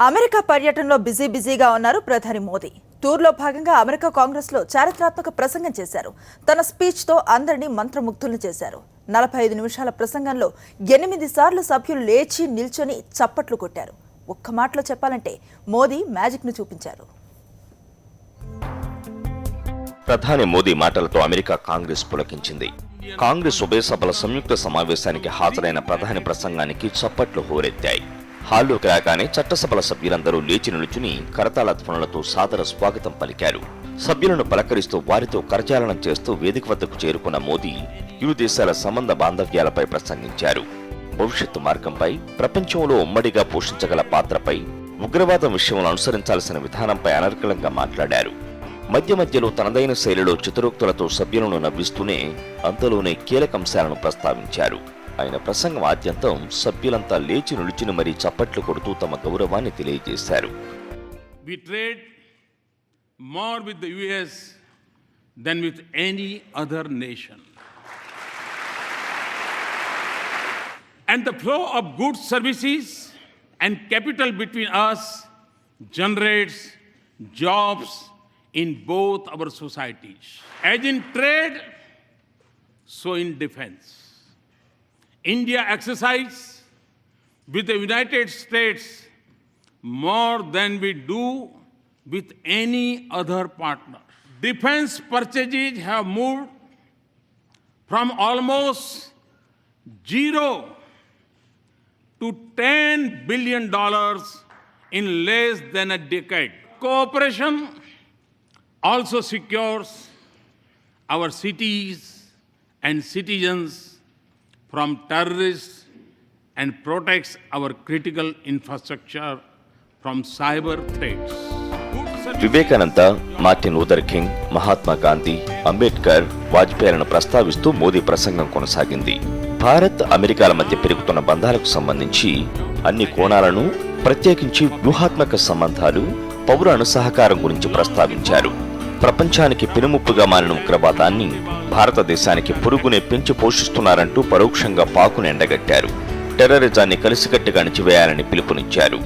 America పర్యటనలో బిజీగా ఉన్నారు ప్రధాని మోదీ. టూర్లో భాగంగా అమెరికా కాంగ్రెస్లో చారిత్రాత్మక ప్రసంగం చేశారు. తన స్పీచ్తో అందరినీ మంత్రముగ్ధులను చేశారు. 45 నిమిషాల ప్రసంగంలో 8 సార్లు సభ్యులు లేచి నిల్చొని చప్పట్లు కొట్టారు. ఒక్క మాటలో చెప్పాలంటే మోదీ మ్యాజిక్ను చూపించారు. ప్రధాని మోదీ మాటలతో అమెరికా కాంగ్రెస్ పులకించింది. కాంగ్రెస్ ఉభయ సభల సంయుక్త సమావేశానికి హాజరైన ప్రధాని ప్రసంగానికి చప్పట్లు హోరెత్తాయి. హాల్లోకి రాగానే చట్టసభల సభ్యులందరూ లేచి నిలుచుని కరతాళ ధ్వనులతో సాదర స్వాగతం పలికారు. సభ్యులను పలకరిస్తూ వారితో కరచాలనం చేస్తూ వేదిక వద్దకు చేరుకున్న మోదీ ఇరు దేశాల సంబంధ బాంధవ్యాలపై ప్రసంగించారు. భవిష్యత్తు మార్గంపై, ప్రపంచంలో ఉమ్మడిగా పోషించగల పాత్రపై, ఉగ్రవాదం విషయంలో అనుసరించాల్సిన విధానంపై అనర్గళంగా మాట్లాడారు. మధ్యలో తనదైన శైలిలో చిత్రోక్తులతో సభ్యులను నవ్విస్తూనే అంతలోనే కీలకంశాలను ప్రస్తావించారు. ఆయన ప్రసంగం ఆద్యంతం సభ్యులంతా లేచి నిలిచిన మరీ చప్పట్లు కొడుతూ తమ గౌరవాన్ని తెలియజేశారు. We trade more with the US than with any other nation. And the flow of goods, services and capital between us generates jobs in both our societies. As in trade, so in defense. India exercises with the United States more than we do with any other partner. Defense purchases have moved from almost zero to $10 billion in less than a decade. Cooperation also secures our cities and citizens from terrorists and protects our critical infrastructure from cyber threats. Vivekananda, Martin Luther King, Mahatma Gandhi, Ambedkar, వాజ్పేయిలను ప్రస్తావిస్తూ మోదీ ప్రసంగం కొనసాగింది. భారత్, అమెరికాల మధ్య పెరుగుతున్న బంధాలకు సంబంధించి అన్ని కోణాలను, ప్రత్యేకించి వ్యూహాత్మక సంబంధాలు, పౌర అణుసహకారం గురించి ప్రస్తావించారు. ప్రపంచానికి పెనుముప్పుగా మారిన ఉగ్రవాదాన్ని భారతదేశానికి పొరుగునే పెంచి పోషిస్తున్నారంటూ పరోక్షంగా పాకును ఎండగట్టారు. టెర్రరిజాన్ని కలిసికట్టుగా అణిచివేయాలని పిలుపునిచ్చారు.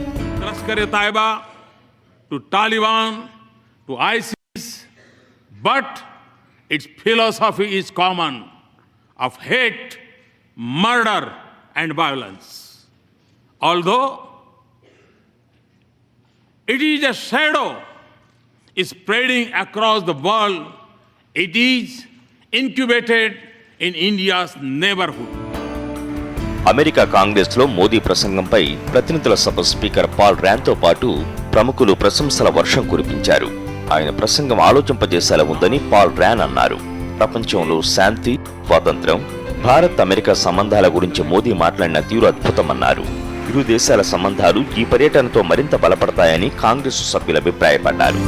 లష్కర్-e Taiba to Taliban to ISIS, but its philosophy is common of hate, murder and violence. Although it is a shadow is spreading across the world, it is incubated in India's neighborhood. America Congress లో మోదీ ప్రసంగంపై ప్రతినిధుల సభ speaker Paul ర్యాన్తో పాటు ప్రముఖులు ప్రశంసల వర్షం కురిపించారు. ఆయన ప్రసంగం ఆలోచింపజేసేలా ఉందని పాల్ ర్యాన్ అన్నారు. ప్రపంచంలో శాంతి, స్వాతంత్ర్యం, భారత్ అమెరికా సంబంధాల గురించి మోదీ మాట్లాడిన తీరు అద్భుతమన్నారు. ఇరు దేశాల సంబంధాలు ఈ పర్యటనతో మరింత బలపడతాయని కాంగ్రెస్ సభ్యులు అభిప్రాయపడ్డారు.